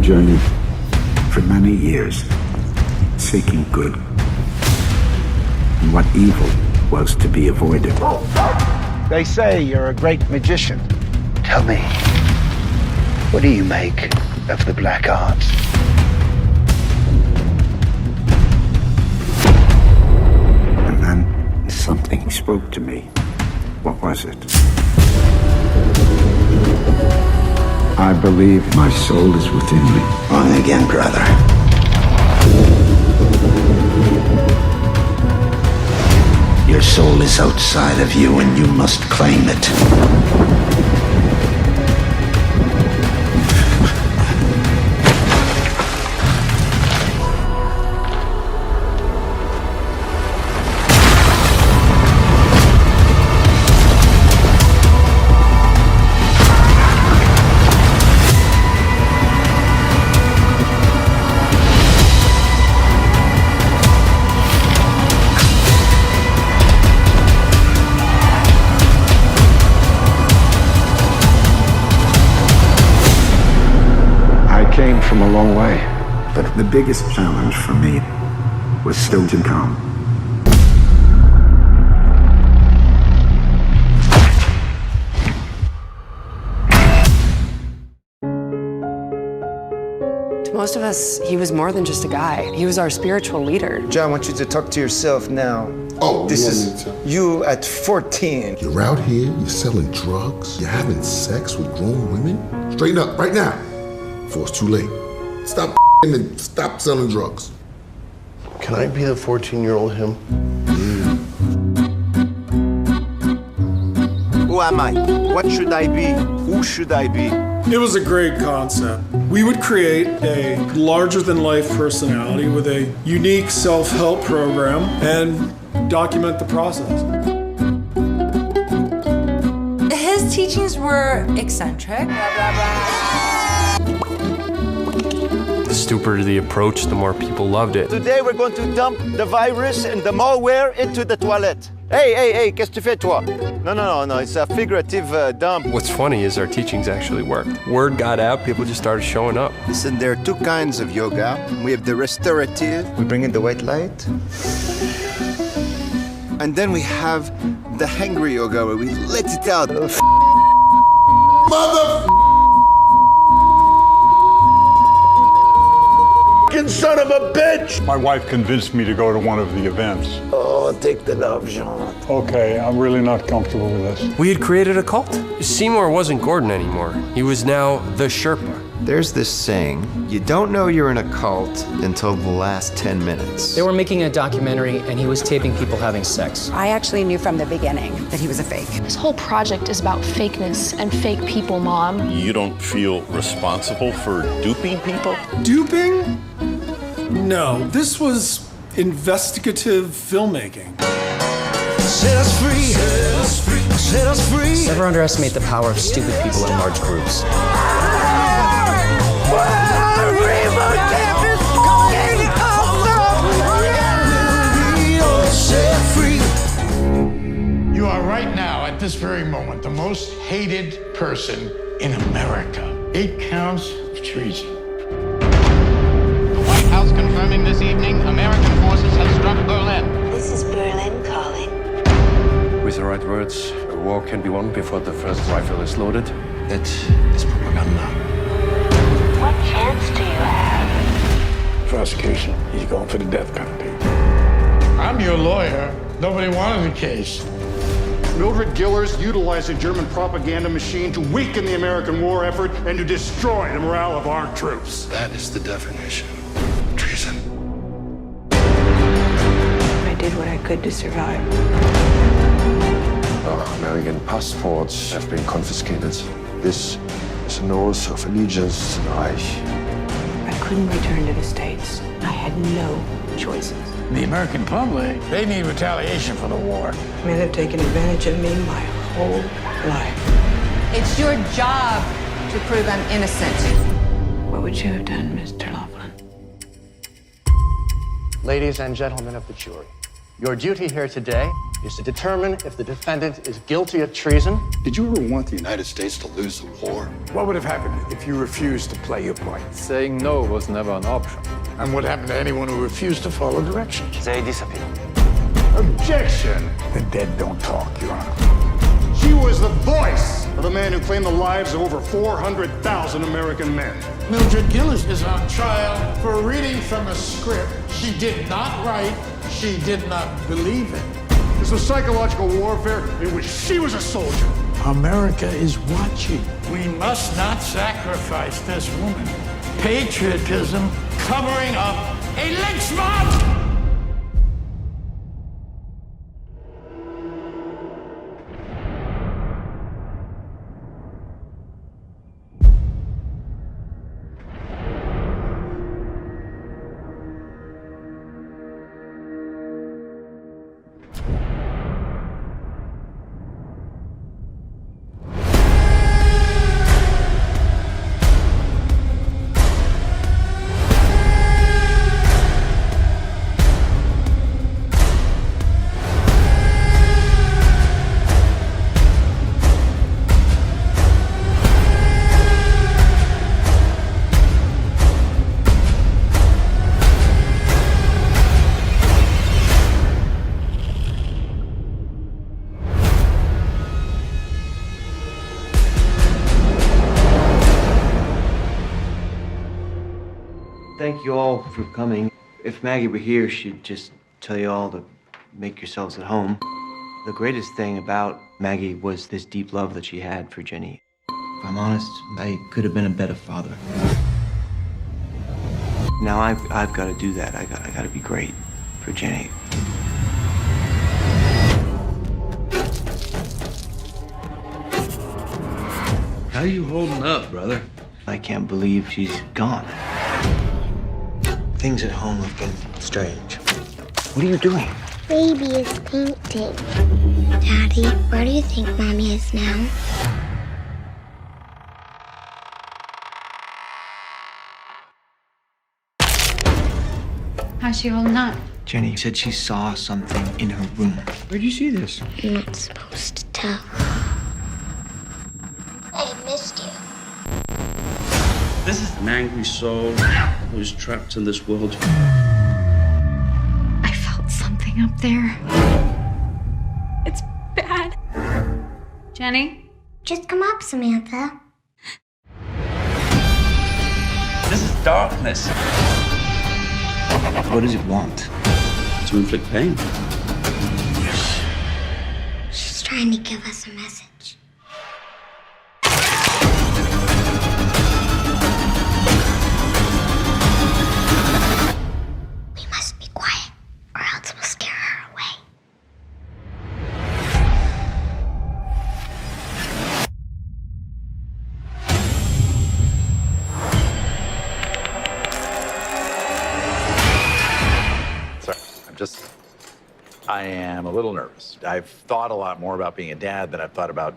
journey for many years, seeking good and what evil was to be avoided. They say you're a great magician. Tell me, what do you make of the black arts? And then something spoke to me. What was it? I believe my soul is within me. On again, brother. Your soul is outside of you and you must claim it. From a long way, but the biggest challenge for me was still to come. To most of us, he was more than just a guy. He was our spiritual leader. John, I want you to talk to yourself now. Oh, this is you at 14. You're out here, you're selling drugs, you're having sex with grown women? Straighten up, right now, before it's too late. Stop and stop selling drugs. Can I be the 14-year-old him? Who am I? What should I be? Who should I be? It was a great concept. We would create a larger-than-life personality with a unique self-help program and document the process. His teachings were eccentric. The stupider the approach, the more people loved it. Today we're going to dump the virus and the malware into the toilet. Hey, qu'est-ce que tu fais, toi? No, it's a figurative dump. What's funny is our teachings actually worked. Word got out, people just started showing up. Listen, there are two kinds of yoga. We have the restorative. We bring in the white light. And then we have the hangry yoga where we let it out. Mother Son of a bitch! My wife convinced me to go to one of the events. Oh, take the love, Jean. Okay, I'm really not comfortable with this. We had created a cult. Seymour wasn't Gordon anymore. He was now the Sherpa. There's this saying, you don't know you're in a cult until the last 10 minutes. They were making a documentary and he was taping people having sex. I actually knew from the beginning that he was a fake. This whole project is about fakeness and fake people, Mom. You don't feel responsible for duping people? Duping? No, this was investigative filmmaking. Set us free, set us free, set us free. Never underestimate the power of stupid people in large groups. You are right now, at this very moment, the most hated person in America. 8 counts of treason. The White House confirming this evening, American forces have struck Berlin. This is Berlin calling. With the right words, a war can be won before the first rifle is loaded. That is propaganda. What chance do you have? Prosecution, he's going for the death penalty. I'm your lawyer. Nobody wanted the case. Mildred Gillers utilized a German propaganda machine to weaken the American war effort and to destroy the morale of our troops. That is the definition. Treason. I did what I could to survive. American passports have been confiscated. This is an oath of allegiance to the Reich. I couldn't return to the States. I had no choices. The American public, they need retaliation for the war. Men have taken advantage of me my whole life. It's your job to prove I'm innocent. What would you have done, Mr. Laughlin? Ladies and gentlemen of the jury, Your duty here today is to determine if the defendant is guilty of treason. Did you ever want the United States to lose the war? What would have happened if you refused to play your part? Saying no was never an option. And what happened to anyone who refused to follow directions? They disappear. Objection! The dead don't talk, Your Honor. She was the voice of the man who claimed the lives of over 400,000 American men. Mildred Gillis is on trial for reading from a script she did not write, she did not believe in. This was psychological warfare in which she was a soldier. America is watching. We must not sacrifice this woman. Patriotism covering up a lynch mob! Thank you all for coming. If Maggie were here, she'd just tell you all to make yourselves at home. The greatest thing about Maggie was this deep love that she had for Jenny. If I'm honest, I could have been a better father. Now I've got to do that. I got to be great for Jenny. How you holding up, brother? I can't believe she's gone. Things at home have been strange. What are you doing? Baby is painting. Daddy, where do you think Mommy is now? How's she holding up? Jenny said she saw something in her room. Where'd you see this? I'm not supposed to tell. I missed you. This is an angry soul who's trapped in this world. I felt something up there. It's bad. Jenny? Just come up, Samantha. This is darkness. What does it want? To inflict pain. She's trying to give us a message. We must be quiet, or else we'll scare her away. I am a little nervous. I've thought a lot more about being a dad than I've thought about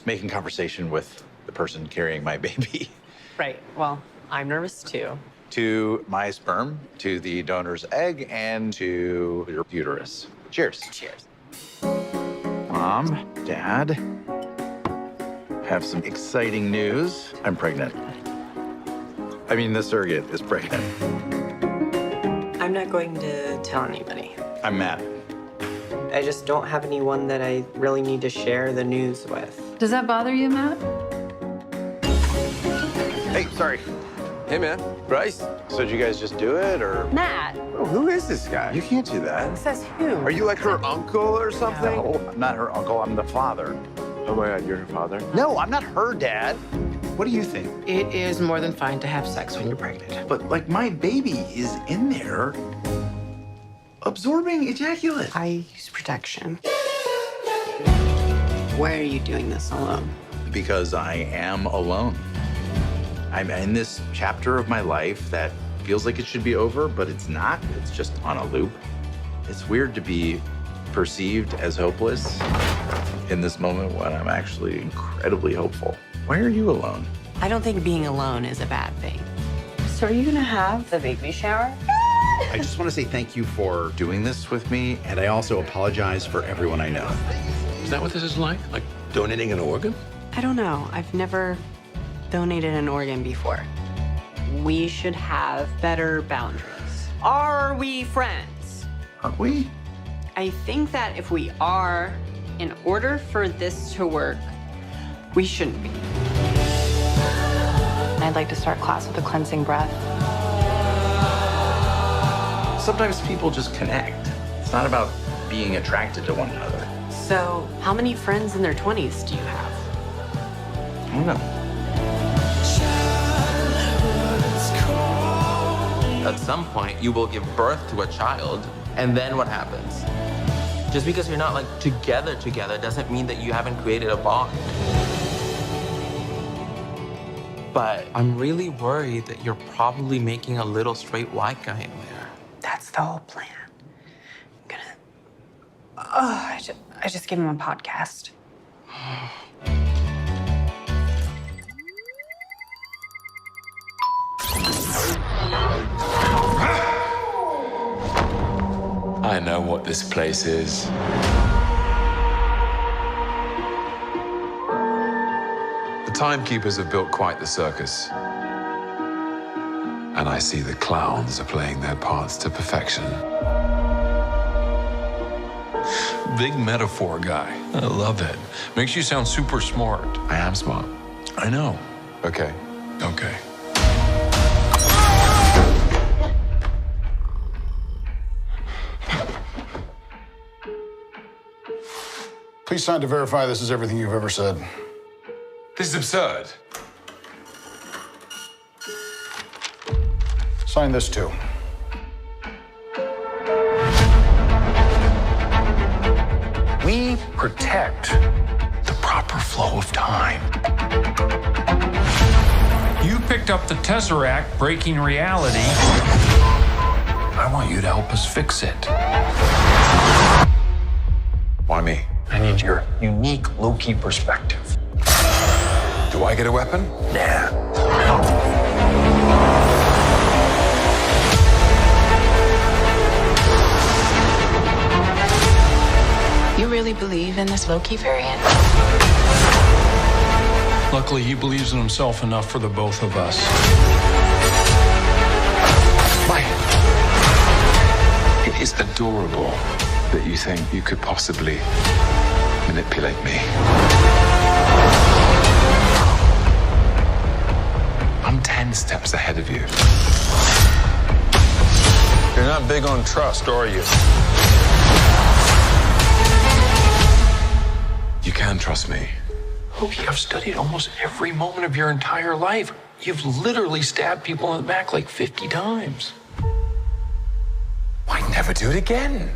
making conversation with the person carrying my baby. Right. Well, I'm nervous too. To my sperm, to the donor's egg, and to your uterus. Cheers. Cheers. Mom, Dad, have some exciting news. I'm pregnant. I mean, the surrogate is pregnant. I'm not going to tell anybody. I'm mad. I just don't have anyone that I really need to share the news with. Does that bother you, Matt? Hey, sorry. Hey, man. Bryce. So did you guys just do it, or? Matt! Oh, who is this guy? You can't do that. Says who? Are you like her uncle or something? No. I'm not her uncle, I'm the father. Oh my God, you're her father? No, I'm not her dad. What do you think? It is more than fine to have sex when you're pregnant. But, like, my baby is in there absorbing ejaculate. I use protection. Why are you doing this alone? Because I am alone. I'm in this chapter of my life that feels like it should be over, but it's not. It's just on a loop. It's weird to be perceived as hopeless in this moment when I'm actually incredibly hopeful. Why are you alone? I don't think being alone is a bad thing. So are you gonna have the baby shower? I just want to say thank you for doing this with me, and I also apologize for everyone I know. Is that what this is like? Like donating an organ? I don't know. I've never donated an organ before. We should have better boundaries. Are we friends? Aren't we? I think that if we are, in order for this to work, we shouldn't be. I'd like to start class with a cleansing breath. Sometimes people just connect. It's not about being attracted to one another. So, how many friends in their 20s do you have? I don't know. At some point, you will give birth to a child, and then what happens? Just because you're not like together doesn't mean that you haven't created a bond. But I'm really worried that you're probably making a little straight white guy in there. That's the whole plan. I just gave him a podcast. I know what this place is. The timekeepers have built quite the circus. And I see the clowns are playing their parts to perfection. Big metaphor guy. I love it. Makes you sound super smart. I am smart. I know. Okay. Okay. Please sign to verify this is everything you've ever said. This is absurd. Sign this too. We protect the proper flow of time. You picked up the Tesseract, breaking reality. I want you to help us fix it. Why me? I need your unique Loki perspective. Do I get a weapon? Nah. You really believe in this Loki variant? Luckily, he believes in himself enough for the both of us. Why? It is adorable that you think you could possibly manipulate me. I'm 10 steps ahead of you. You're not big on trust, are you? You can trust me. Loki, I've studied almost every moment of your entire life. You've literally stabbed people in the back like 50 times. Why never do it again?